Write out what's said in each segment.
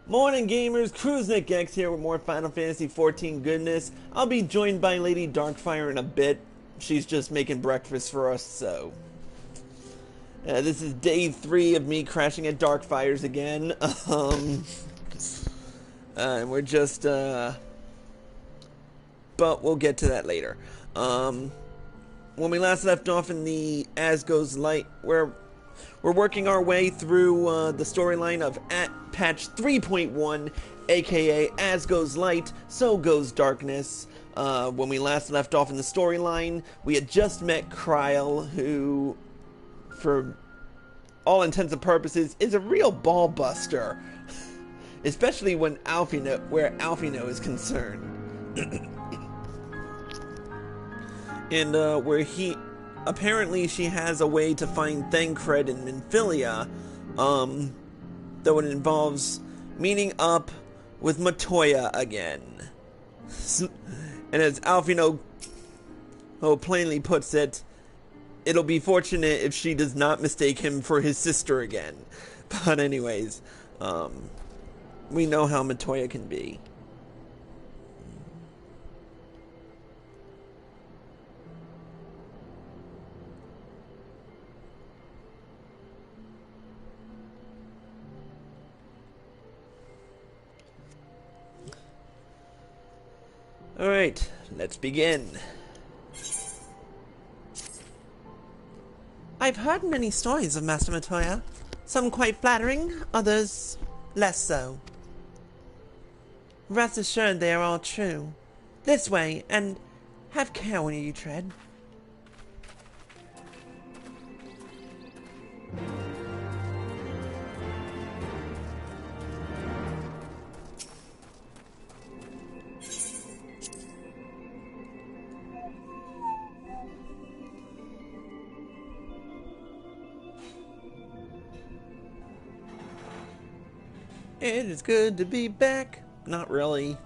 Morning gamers, Cruisenick X here with more Final Fantasy XIV goodness. I'll be joined by Lady Darkfire in a bit. She's just making breakfast for us, so... this is day 3 of me crashing at Darkfire's again. And we're just, but we'll get to that later. When we last left off in the As Goes Light, we're working our way through the storyline of at patch 3.1, aka As Goes Light, So Goes Darkness. When we last left off in the storyline, we had just met Kryl, who, for all intents and purposes, is a real ball buster. Especially when where Alphino is concerned. And where apparently she has a way to find Thancred in Minfilia, though it involves meeting up with Matoya again. And as Alphino plainly puts it, it'll be fortunate if she does not mistake him for his sister again. But anyways, we know how Matoya can be. Alright, let's begin. I've heard many stories of Master Matoya. Some quite flattering, others less so. Rest assured they are all true. This way, and have care when you tread. It is good to be back. Not really.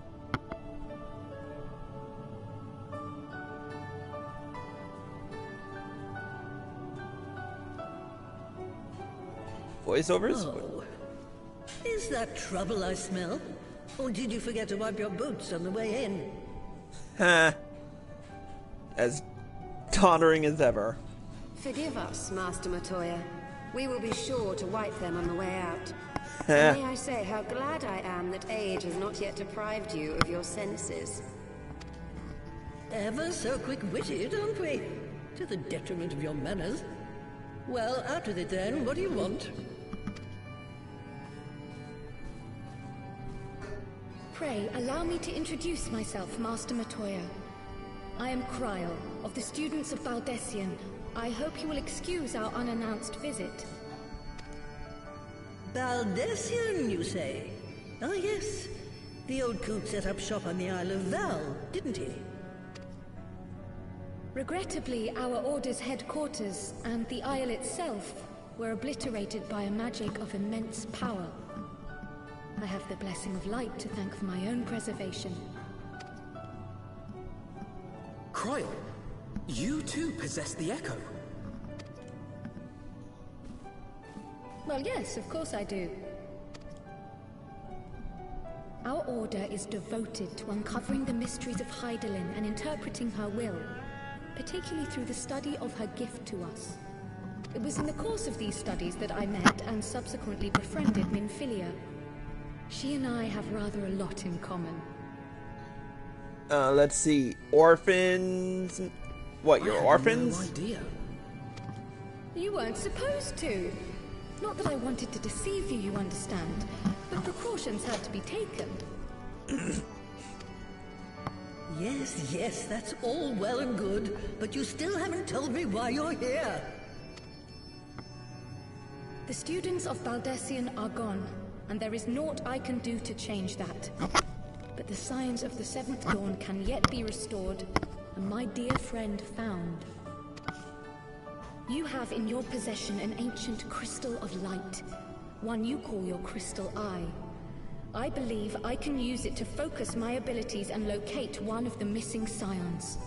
Voiceovers? Oh. Is that trouble I smell? Or did you forget to wipe your boots on the way in? Ha. As tottering as ever. Forgive us, Master Matoya. We will be sure to wipe them on the way out. May I say how glad I am that age has not yet deprived you of your senses. Ever so quick-witted, aren't we? To the detriment of your manners. Well, out with it then. What do you want? Pray, allow me to introduce myself, Master Matoya. I am Kryl, of the students of Baldesion. I hope you will excuse our unannounced visit. Baldesion, you say? Ah, yes. The old coot set up shop on the Isle of Val, didn't he? Regrettably, our Order's headquarters and the Isle itself were obliterated by a magic of immense power. I have the blessing of light to thank for my own preservation. Kryl, you too possess the Echo. Well, yes, of course I do. Our Order is devoted to uncovering the mysteries of Hydaelyn and interpreting her will, particularly through the study of her gift to us. It was in the course of these studies that I met and subsequently befriended Minfilia. She and I have rather a lot in common. Let's see. Orphans? What, you're orphans? No idea. You weren't supposed to. Not that I wanted to deceive you, you understand, but precautions had to be taken. Yes, that's all well and good, but you still haven't told me why you're here. The students of Baldesion are gone, and there is naught I can do to change that. But the signs of the Seventh Dawn can yet be restored, and my dear friend found. You have in your possession an ancient crystal of light, one you call your crystal eye. I believe I can use it to focus my abilities and locate one of the missing Scions.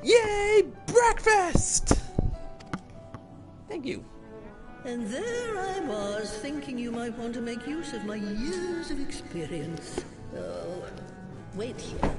Yay! Breakfast! Thank you. And there I was, thinking you might want to make use of my years of experience. Oh, wait here.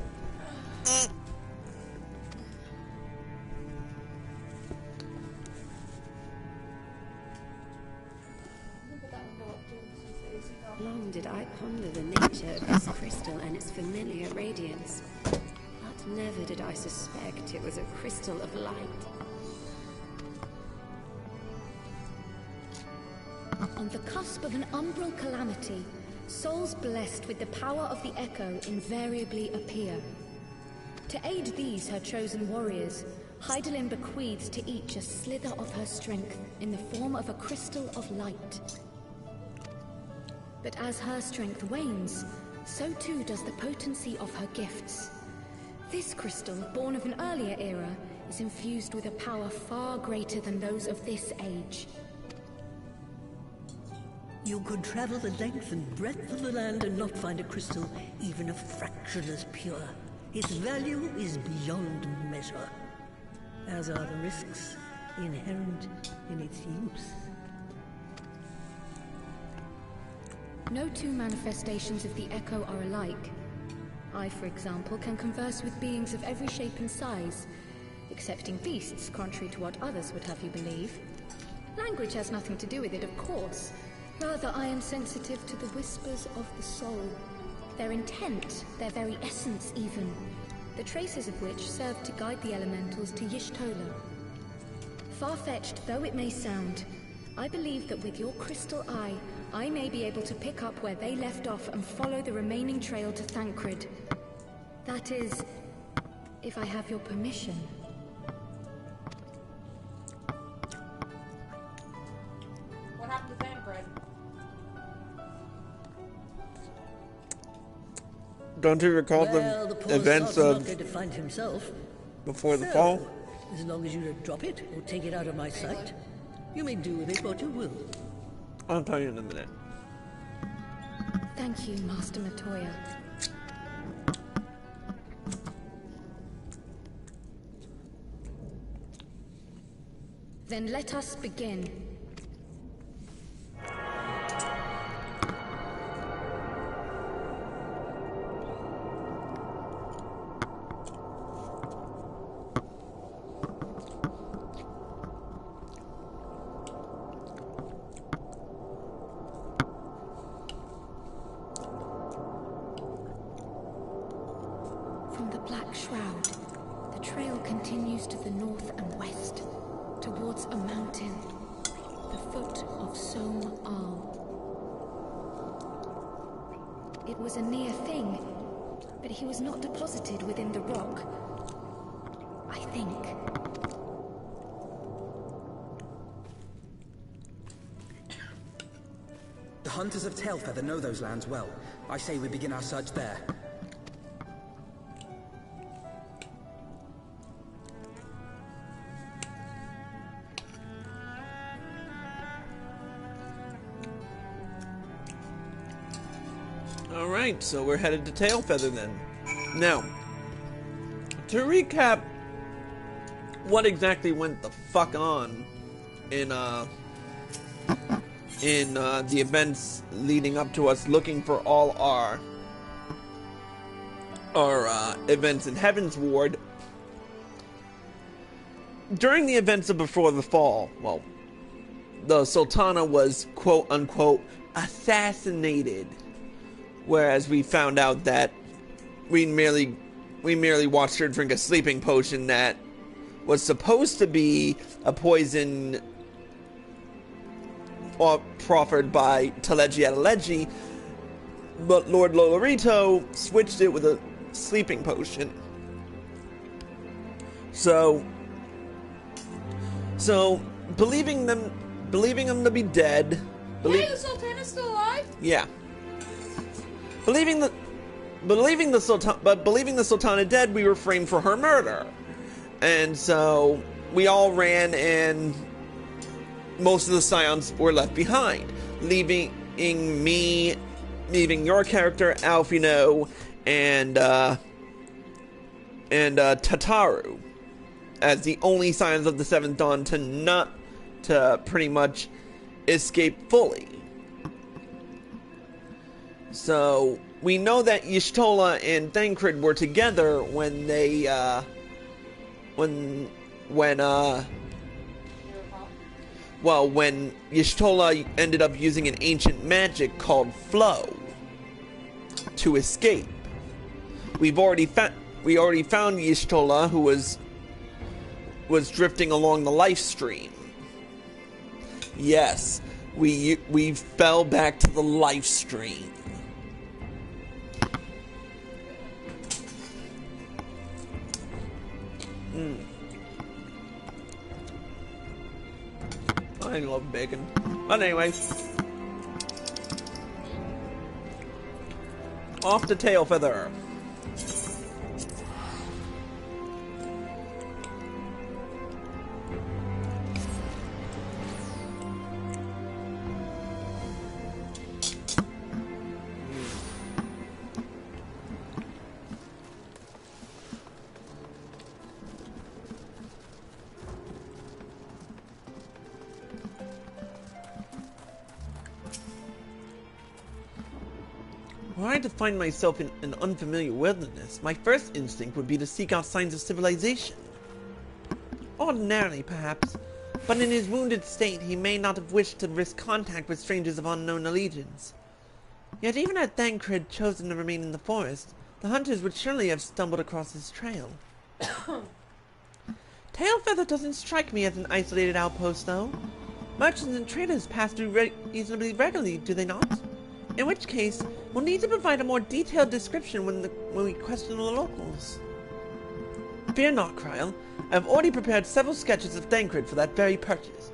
Long did I ponder the nature of this crystal and its familiar radiance, but never did I suspect it was a crystal of light. On the cusp of an umbral calamity, souls blessed with the power of the Echo invariably appear. To aid these, her chosen warriors, Hydaelyn bequeaths to each a slither of her strength in the form of a crystal of light. But as her strength wanes, so too does the potency of her gifts. This crystal, born of an earlier era, is infused with a power far greater than those of this age. You could travel the length and breadth of the land and not find a crystal even a fraction as pure. Its value is beyond measure, as are the risks inherent in its use. No two manifestations of the Echo are alike. I, for example, can converse with beings of every shape and size, excepting beasts, contrary to what others would have you believe. Language has nothing to do with it, of course. Rather, I am sensitive to the whispers of the soul. Their intent, their very essence even, the traces of which serve to guide the elementals to Y'shtola. Far-fetched though it may sound, I believe that with your crystal eye, I may be able to pick up where they left off and follow the remaining trail to Thancred. That is, if I have your permission. What happened to Thancred? Don't you recall Well, the poor events sod's not of going to find himself. before the So, fall? as long as you don't drop it or take it out of my sight, you may do with it what you will. I'll tell you in a minute. Thank you, Master Matoya. Then let us begin. From the Black Shroud, the trail continues to the north and west, towards a mountain, the foot of Som Al. It was a near thing, but he was not deposited within the rock, I think. The hunters of Tailfeather know those lands well. I say we begin our search there. Alright, so we're headed to Tailfeather then. Now, to recap what exactly went the fuck on in the events leading up to us looking for all our events in Heavensward. During the events of Before the Fall, well, the Sultana was quote-unquote assassinated. Whereas we found out that we merely watched her drink a sleeping potion that was supposed to be a poison proffered by Teleji Adeleji, but Lord Lolorito switched it with a sleeping potion. So believing them to be dead. Hey, the Sultana's still alive? Yeah. Believing the Sultana dead, we were framed for her murder. And so we all ran and most of the Scions were left behind, leaving your character, Alfino, and Tataru as the only Scions of the Seventh Dawn to pretty much escape fully. So we know that Y'shtola and Thancred were together when they when Y'shtola ended up using an ancient magic called Flow to escape. We already found Y'shtola, who was drifting along the life stream. Yes, we fell back to the life stream. I love bacon. But anyway, off to Tailfeather. Were I to find myself in an unfamiliar wilderness, my first instinct would be to seek out signs of civilization. Ordinarily, perhaps, but in his wounded state he may not have wished to risk contact with strangers of unknown allegiance. Yet even had Thancred chosen to remain in the forest, the hunters would surely have stumbled across his trail. Tailfeather doesn't strike me as an isolated outpost, though. Merchants and traders pass through reasonably regularly, do they not? In which case, we'll need to provide a more detailed description when we question the locals. Fear not, Kryl. I have already prepared several sketches of Thancred for that very purpose.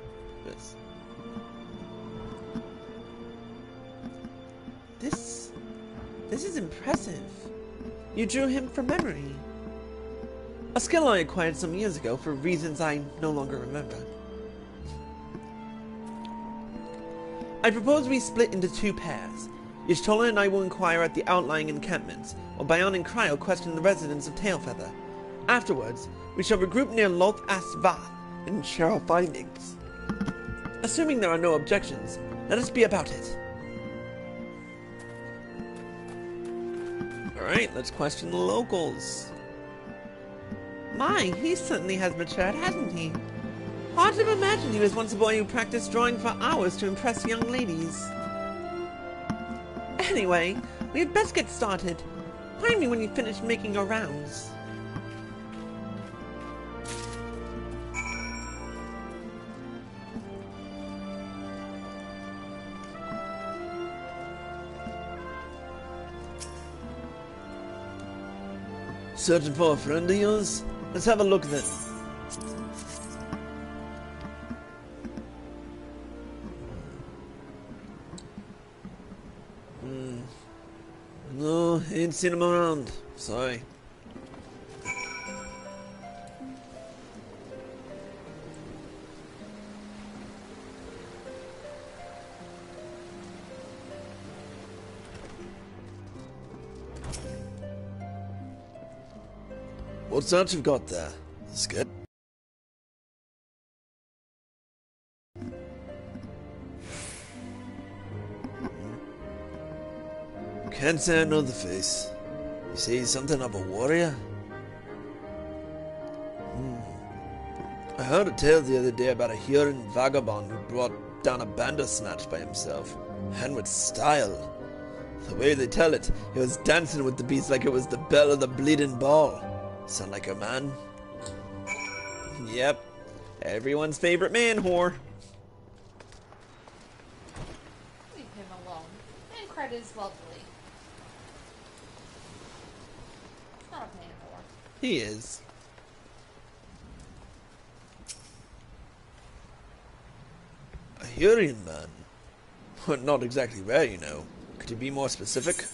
This is impressive. You drew him from memory. A skill I acquired some years ago for reasons I no longer remember. I propose we split into two pairs. Y'shtola and I will inquire at the outlying encampments, while Bayan and Kryl question the residents of Tailfeather. Afterwards, we shall regroup near Loth Astvath and share our findings. Assuming there are no objections, let us be about it. Alright, let's question the locals. My, he certainly has matured, hasn't he? Hard to imagine he was once a boy who practiced drawing for hours to impress young ladies. Anyway, we had best get started. Find me when you finish making your rounds. Searching for a friend of yours? Let's have a look then. No, ain't seen him around. Sorry. What's that you've got there? Scared? Can't say I know the face. You say he's something of a warrior? I heard a tale the other day about a Huron vagabond who brought down a bandersnatch by himself, and with style. The way they tell it, he was dancing with the beast like it was the bell of the bleeding ball. Sound like a man? Yep. Everyone's favorite man whore. Leave him alone. Thancred is lovely. He's not a man whore. He is. A Hurrian man? Well, not exactly rare, you know. Could you be more specific?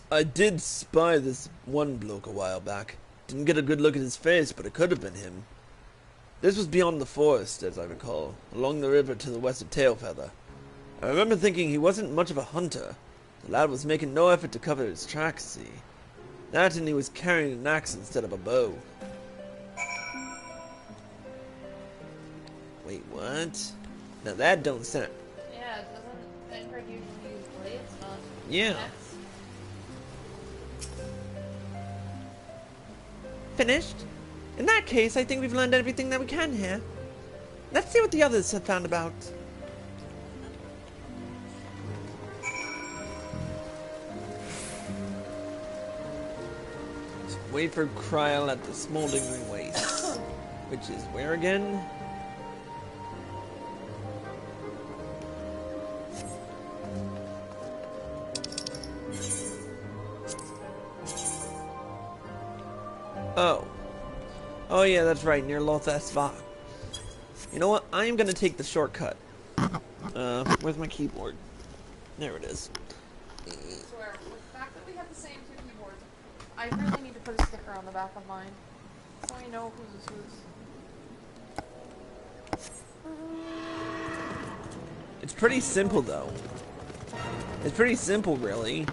I did spy this one bloke a while back. Didn't get a good look at his face, but it could have been him. This was beyond the forest, as I recall, along the river to the west of Tailfeather. I remember thinking he wasn't much of a hunter. The lad was making no effort to cover his tracks, see. That and he was carrying an axe instead of a bow. Wait, what? Now that don't sound... Yeah, doesn't Thancred usually use blades, not Yeah. axe? Finished? In that case, I think we've learned everything that we can here. Let's see what the others have found about. Let's wait for Kryl at the smoldering waste. Which is where again? Oh. Oh yeah, that's right, near Lothar. You know what? I am gonna take the shortcut. Where's my keyboard? There it is. I swear, with the fact that we have the same two keyboards, I really need to put a sticker on the back of mine. So we know whose is whose. It's pretty simple though. It's pretty simple really.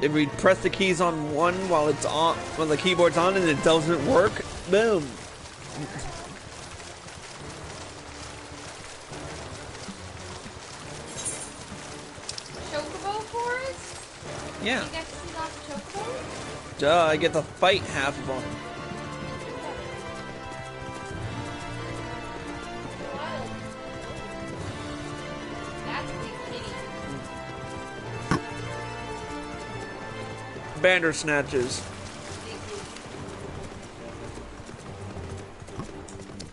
If we press the keys on one while it's on, when the keyboard's on and it doesn't work, boom. Chocobo forest? Yeah. You get to see lots of chocobos? Duh, I get to fight half of them. Wild. That's a big kitty. Bandersnatches. Big kitty.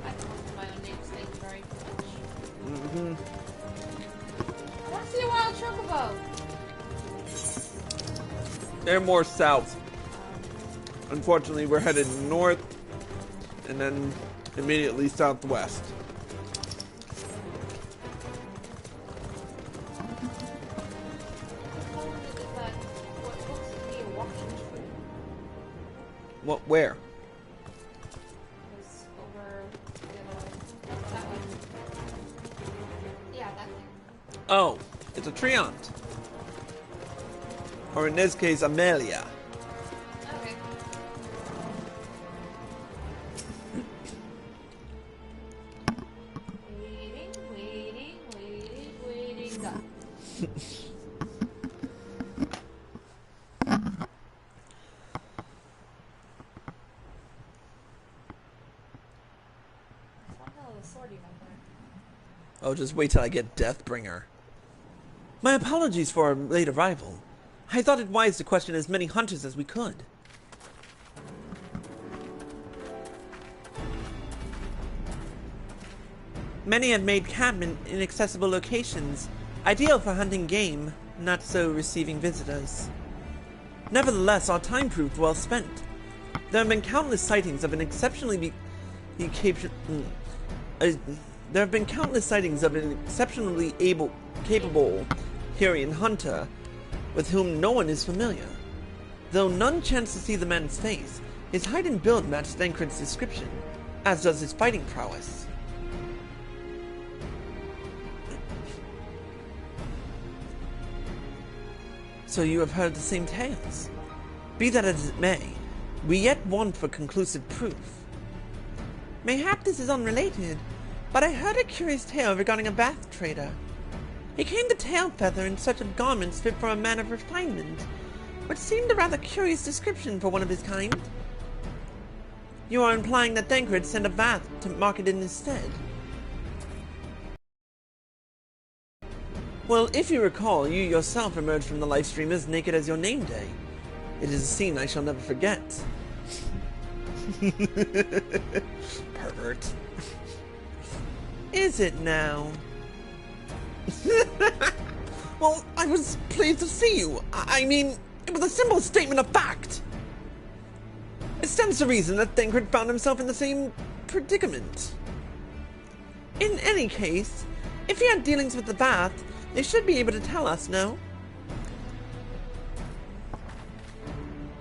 I come up with my own names, thank you very much. Mm-hmm. I want to see a wild chocobo. They're more south. Unfortunately, we're headed north and then immediately southwest. What? Where? Was over the other way. That way. Yeah, that thing. Oh, it's a treant. Or in this case, Amelia. Okay. Waiting. Done. One hell of a sword you have there. Oh, just wait till I get Deathbringer. My apologies for our late arrival. I thought it wise to question as many hunters as we could. Many had made camp in inaccessible locations, ideal for hunting game, not so receiving visitors. Nevertheless, our time proved well spent. There have been countless sightings of an exceptionally capable Hyrian hunter with whom no one is familiar. Though none chance to see the man's face, his height and build match Thancred's description, as does his fighting prowess. So you have heard the same tales? Be that as it may, we yet want for conclusive proof. Mayhap this is unrelated, but I heard a curious tale regarding a bath trader. He came to Tailfeather in search of garments fit for a man of refinement, which seemed a rather curious description for one of his kind. You are implying that Thancred sent a bath to market in his stead. Well, if you recall, you yourself emerged from the live stream as naked as your name day. It is a scene I shall never forget. Pervert. Is it now? Well, I was pleased to see you. I mean, it was a simple statement of fact. It stands to reason that Thancred found himself in the same predicament. In any case, if he had dealings with the bath, they should be able to tell us, no?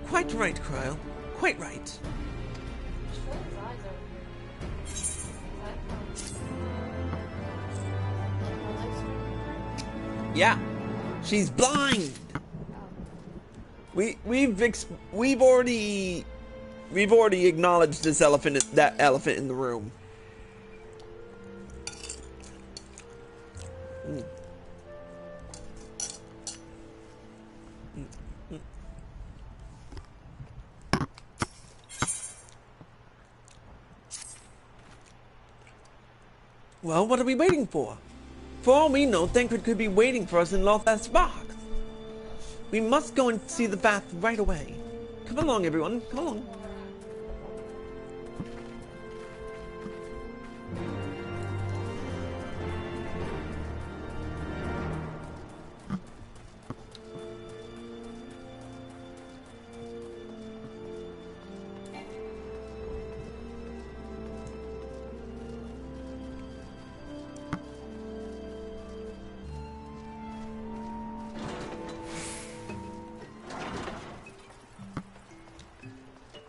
Quite right, Kryl. Quite right. Show his eyes over here. Is that Yeah, she's blind. We've already acknowledged this that elephant in the room. Well, what are we waiting for? For all we know, Thancred could be waiting for us in Loth's box. We must go and see the bath right away. Come along, everyone. Come along.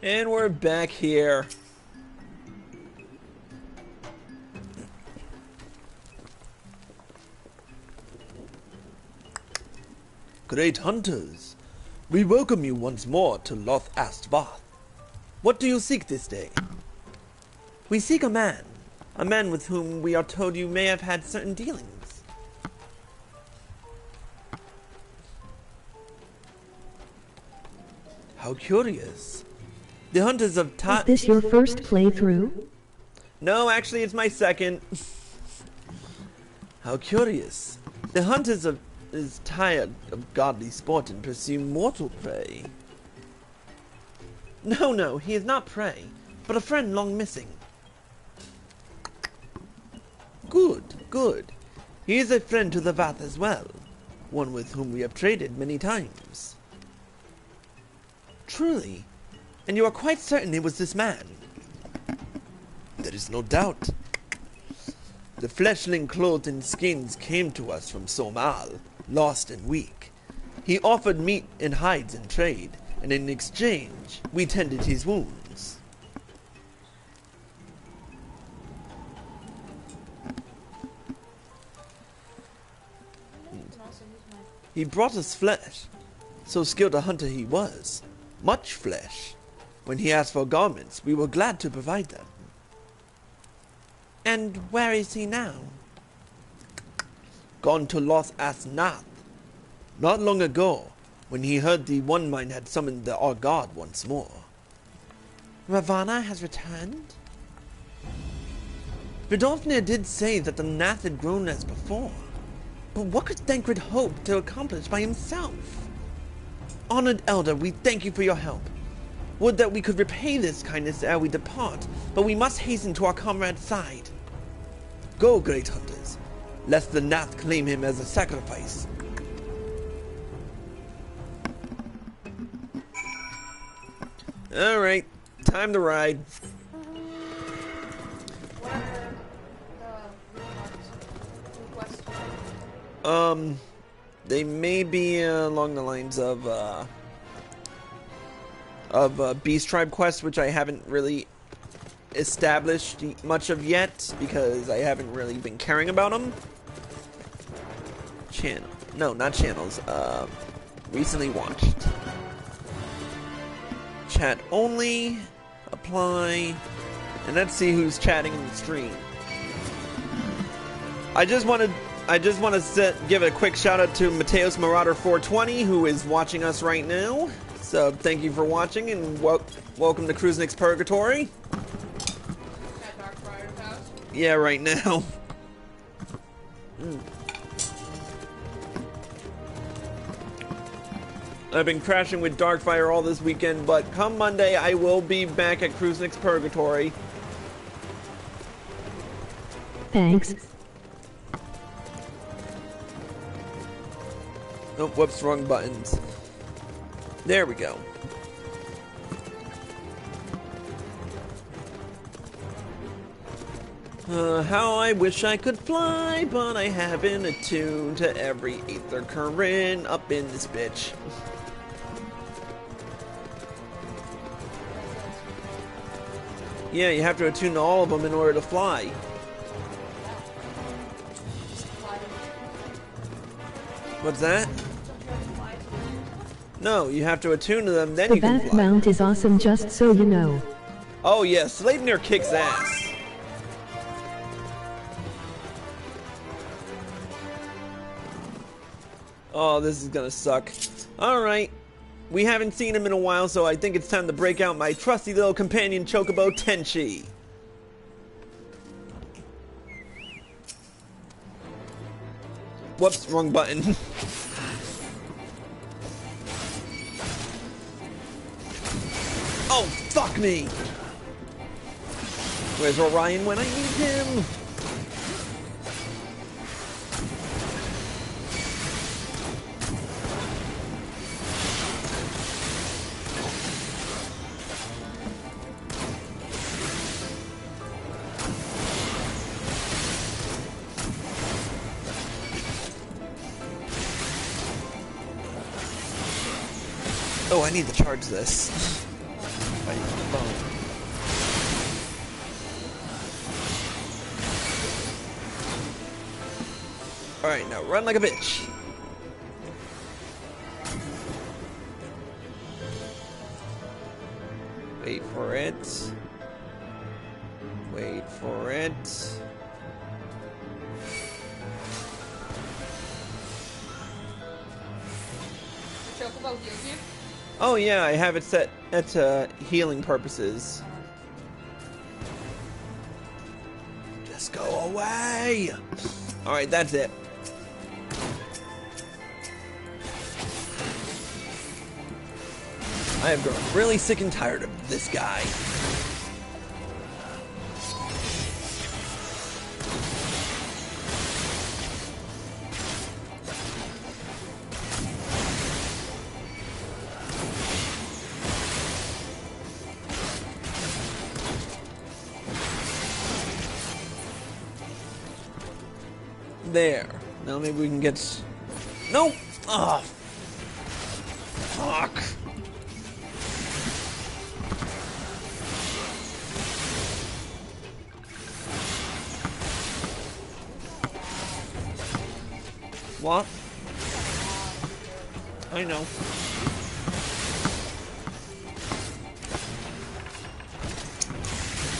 And we're back here. Great hunters, we welcome you once more to Loth Astvath. What do you seek this day? We seek a man with whom we are told you may have had certain dealings. How curious. The hunters of Is this your first playthrough? No, actually it's my second. How curious. The hunters is tired of godly sport and pursue mortal prey. No, he is not prey, but a friend long missing. Good. He is a friend to the Vath as well, one with whom we have traded many times. Truly? And you are quite certain it was this man? There is no doubt. The fleshling clothed in skins came to us from Somal, lost and weak. He offered meat and hides in trade, and in exchange, we tended his wounds. He brought us flesh. So skilled a hunter he was. Much flesh. When he asked for garments, we were glad to provide them. And where is he now? Gone to Loth Astnath. Not long ago, when he heard the One Mind had summoned our god once more. Ravana has returned? Vidolfnir did say that the Nath had grown as before. But what could Thancred hope to accomplish by himself? Honored Elder, we thank you for your help. Would that we could repay this kindness ere we depart, but we must hasten to our comrade's side. Go, great hunters, lest the Nath claim him as a sacrifice. Alright, time to ride. What are the requests? They may be along the lines of Beast Tribe quests, which I haven't really established much of yet because I haven't really been caring about them. No, not channels. Recently watched. Chat only. Apply. And let's see who's chatting in the stream. I just want to give a quick shout out to Mateos Marauder 420 who is watching us right now. So thank you for watching and welcome to Cruise Nix Purgatory. At Darkbriar's house? Yeah, right now. I've been crashing with Darkfire all this weekend, but come Monday I will be back at Cruise Nix Purgatory. Thanks. Oh, whoops, wrong buttons. There we go. How I wish I could fly, but I haven't attuned to every aether current up in this bitch. Yeah, you have to attune to all of them in order to fly. What's that? No, you have to attune to them, then The you can back fly. mount is awesome, just so you know. Oh yeah, Sleipnir kicks ass. Oh, this is gonna suck. Alright. We haven't seen him in a while, so I think it's time to break out my trusty little companion Chocobo Tenchi. Whoops, wrong button. Oh, fuck me! Where's Orion when I need him? Oh, I need to charge this. I need the phone. Alright, now run like a bitch. Wait for it. Wait for it. Chocobo heals you? Oh yeah, I have it set at healing purposes. Just go away! Alright, that's it. I have grown really sick and tired of this guy. There. Now maybe we can get... Nope! Oh! Fuck! What? I know.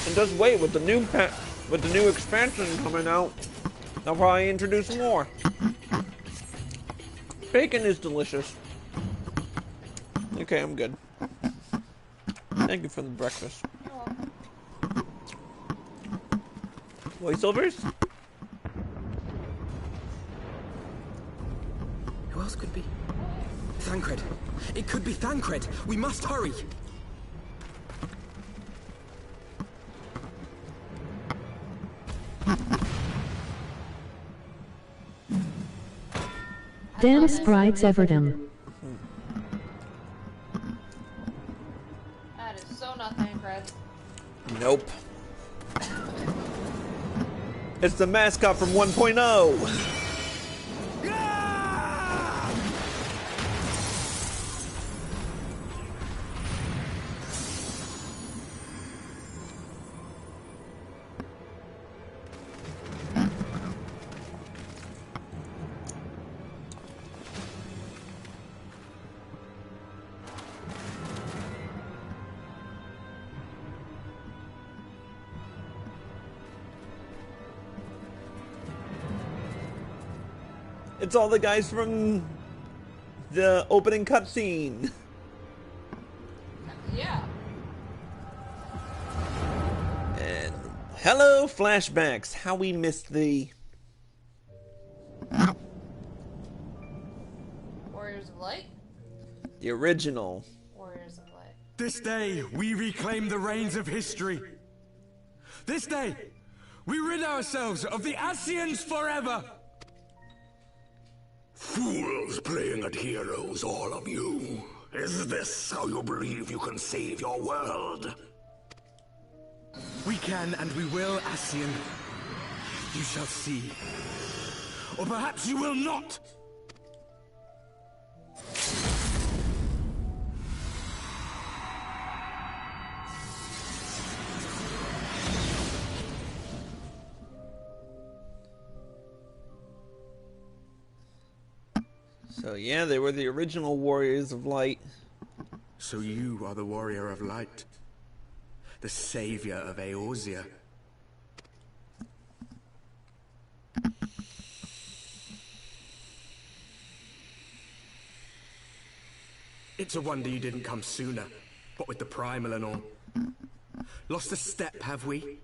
And just wait, with the new expansion coming out, they'll probably introduce more. Bacon is delicious. Okay, I'm good. Thank you for the breakfast. You're welcome. Voiceovers? Who else could be? Thancred. It could be Thancred. We must hurry. Damn sprites Everdom. That is so not Thancred. Nope. It's the mascot from 1.0. It's all the guys from the opening cutscene. Yeah. And hello, flashbacks. How we missed thee. Warriors of Light? The original. Warriors of Light. This day, we reclaim the reins of history. This day, we rid ourselves of the Scions forever. Fools playing at heroes, all of you. Is this how you believe you can save your world? We can and we will, Ascian. You shall see. Or perhaps you will not! So yeah, they were the original Warriors of Light. So you are the Warrior of Light. The savior of Eorzea. It's a wonder you didn't come sooner, what with the primal and all. Lost a step, have we? He's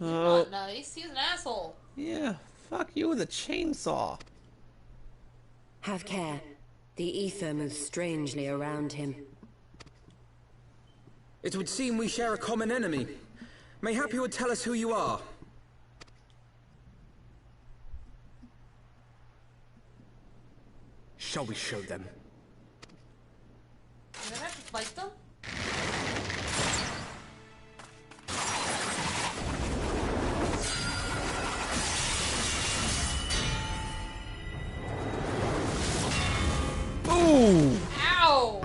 not nice. He's an asshole. Yeah, fuck you with a chainsaw. Have care. The ether moves strangely around him. It would seem we share a common enemy. Mayhap you would tell us who you are. Shall we show them? You're gonna have to fight them? Ooh! Ow!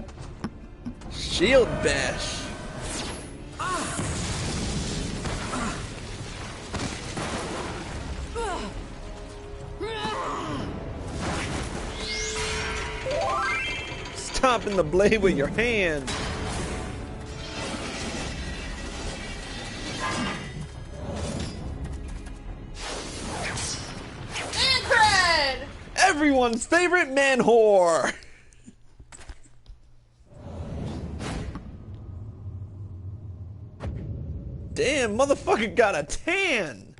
Shield bash. Stopping the blade with your hand. Man cred! Everyone's favorite man whore. Damn, motherfucker got a tan.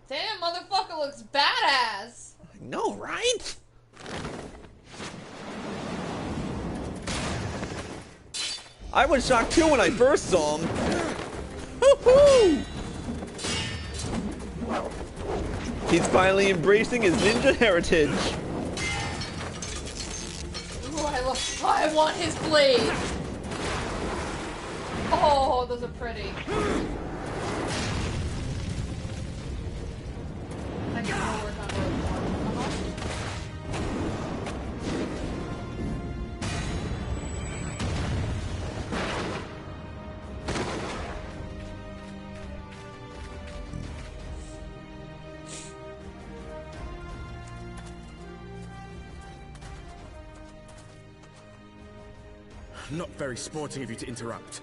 Damn, motherfucker looks badass. I know, right? I was shocked too when I first saw him. Woohoo! He's finally embracing his ninja heritage. Ooh, I want his blade. Oh, those are pretty. I can go work on those more. Not very sporting of you to interrupt.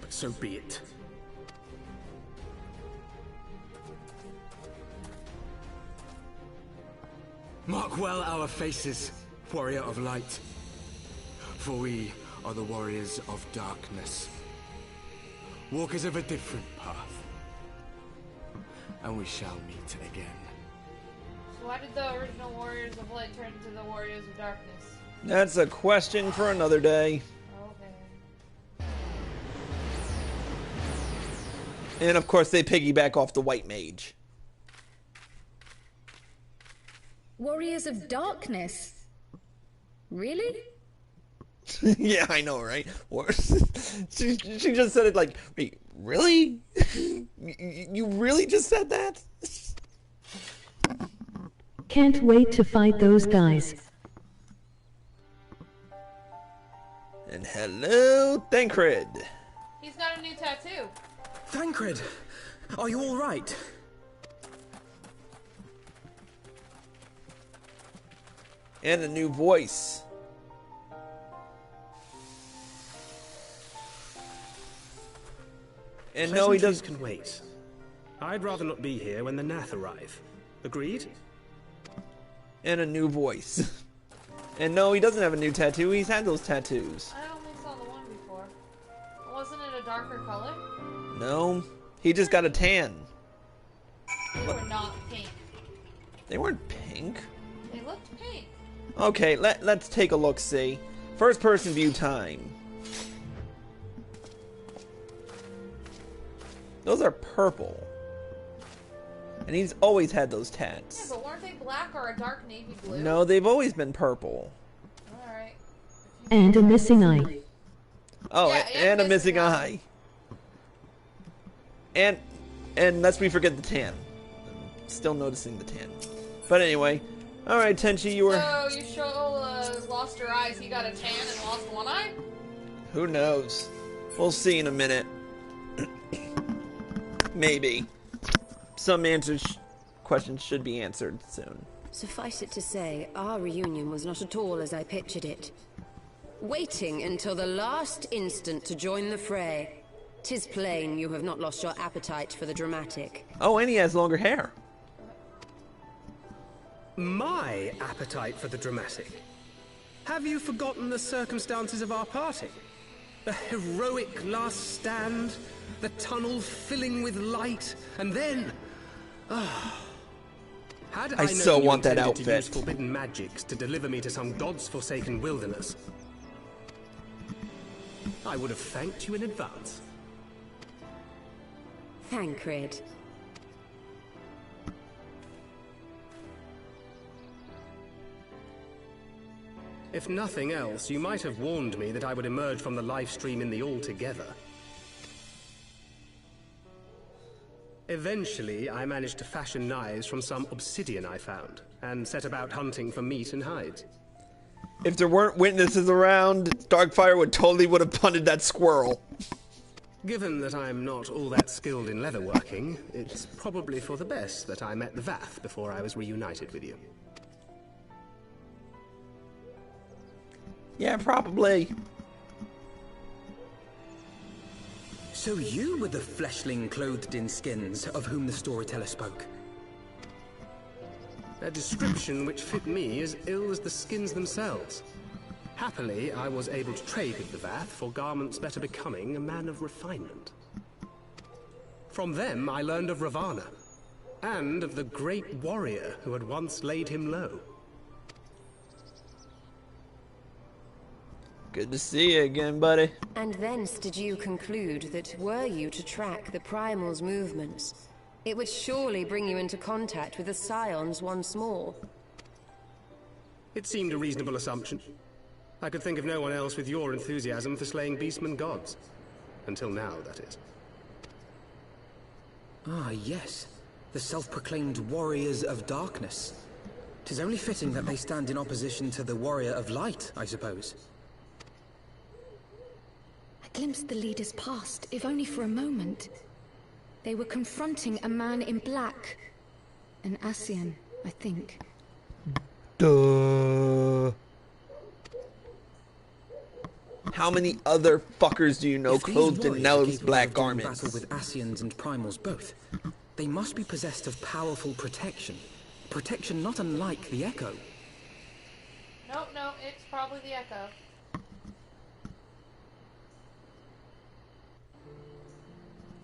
But so be it. Mark well our faces, Warrior of Light. For we are the Warriors of Darkness. Walkers of a different path. And we shall meet again. So why did the original Warriors of Light turn into the Warriors of Darkness? That's a question for another day. Okay. And of course they piggyback off the White Mage. Warriors of Darkness? Really? Yeah, I know, right? She just said it like, wait, really? You really just said that? Can't wait to fight those guys. And hello, Thancred. He's got a new tattoo. Thancred, are you all right? And a new voice. And no, he doesn't. Can wait. I'd rather not be here when the Nath arrive. Agreed? And a new voice. And no, he doesn't have a new tattoo. He's had those tattoos. I only saw the one before. Wasn't it a darker color? No, he just got a tan. They were not pink. They weren't pink. They looked pink. Okay, let's take a look, see. First person view time. Those are purple. And he's always had those tats. Yeah, but weren't they black or a dark navy blue? No, they've always been purple. Alright. And a missing eye. Oh, Yeah, and a missing eye. And lest we forget the tan. I'm still noticing the tan. But anyway, alright, Tenchi, you were... So, you lost her eyes, he got a tan and lost one eye? Who knows? We'll see in a minute. Maybe. Some questions should be answered soon. Suffice it to say, our reunion was not at all as I pictured it. Waiting until the last instant to join the fray. 'Tis plain you have not lost your appetite for the dramatic. Oh, and he has longer hair. My appetite for the dramatic? Have you forgotten the circumstances of our party? The heroic last stand, the tunnel filling with light, and then... Had I so known you want that intended to outfit. use forbidden magics to deliver me to some god's forsaken wilderness, I would have thanked you in advance. Thancred. If nothing else, you might have warned me that I would emerge from the live stream in the altogether. Eventually, I managed to fashion knives from some obsidian I found, and set about hunting for meat and hides. If there weren't witnesses around, Darkfire would have punted that squirrel. Given that I'm not all that skilled in leatherworking, it's probably for the best that I met the Vath before I was reunited with you. Yeah, probably. So you were the fleshling clothed in skins of whom the storyteller spoke? A description which fit me as ill as the skins themselves. Happily, I was able to trade with the Vath for garments better becoming a man of refinement. From them, I learned of Ravana, and of the great warrior who had once laid him low. Good to see you again, buddy. And thence did you conclude that were you to track the Primal's movements, it would surely bring you into contact with the Scions once more? It seemed a reasonable assumption. I could think of no one else with your enthusiasm for slaying beastmen gods. Until now, that is. Ah, yes. The self-proclaimed warriors of darkness. 'Tis only fitting that they stand in opposition to the warrior of light, I suppose. I glimpsed the leaders past, if only for a moment. They were confronting a man in black. An Ascian, I think. Duh. How many other fuckers do you know clothed in those black garments? Battle with Ascians and Primals both. They must be possessed of powerful protection. Protection not unlike the Echo. Nope, no, it's probably the Echo.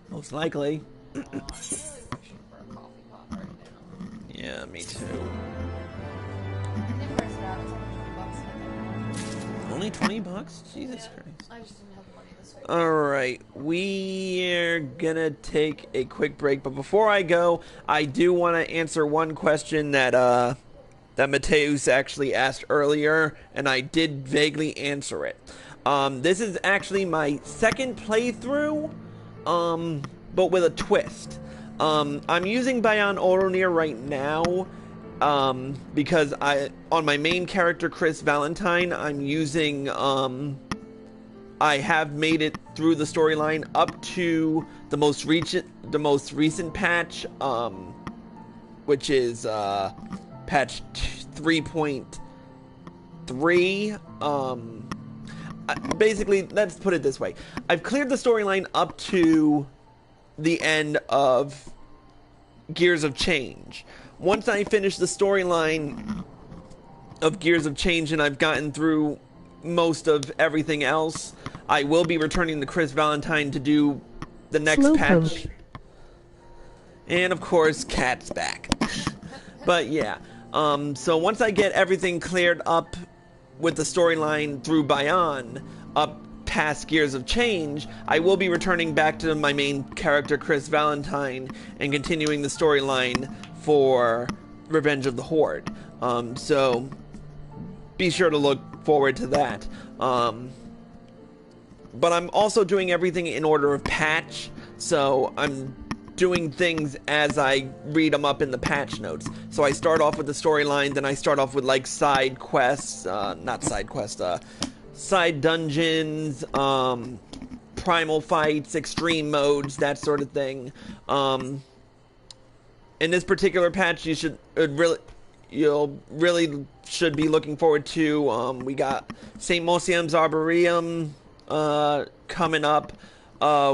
Most likely. I'm really wishing for a coffee pot right now. Yeah, me too. They priced it out. It's only $20, I think. Only 20 bucks? Jesus Yeah, Christ. I just didn't have the money this week. Alright, we're gonna take a quick break, but before I go, I do want to answer one question that Mateus actually asked earlier, and I did vaguely answer it. This is actually my second playthrough, but with a twist. I'm using Bayan Oronir right now, because on my main character, Chris Valentine, I'm using, I have made it through the storyline up to the most recent patch, which is, patch 3.3, basically, let's put it this way. I've cleared the storyline up to the end of Gears of Change. Once I finish the storyline of Gears of Change and I've gotten through most of everything else, I will be returning to Chris Valentine to do the next patch. And of course, Cat's back. But yeah, so once I get everything cleared up with the storyline through Bayan, up past Gears of Change, I will be returning back to my main character, Chris Valentine, and continuing the storyline for Revenge of the Horde. So be sure to look forward to that. But I'm also doing everything in order of patch, so I'm doing things as I read them up in the patch notes. So I start off with the storyline, then I start off with like side quests, side dungeons, primal fights, extreme modes, that sort of thing. In this particular patch, you'll really should be looking forward to. We got St. Mosiem's Arboretum coming up.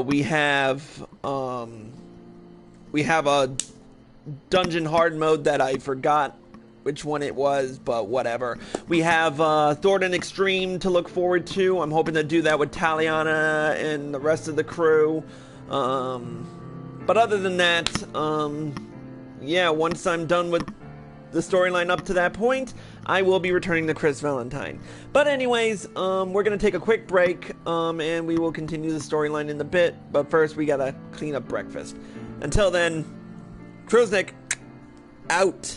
We have a dungeon hard mode that I forgot which one it was, but whatever. We have Thornton Extreme to look forward to. I'm hoping to do that with Taliana and the rest of the crew. But other than that, yeah, once I'm done with the storyline up to that point, I will be returning to Chris Valentine. But anyways, we're going to take a quick break, and we will continue the storyline in a bit. But first, we got to clean up breakfast. Until then, Kruznik, out.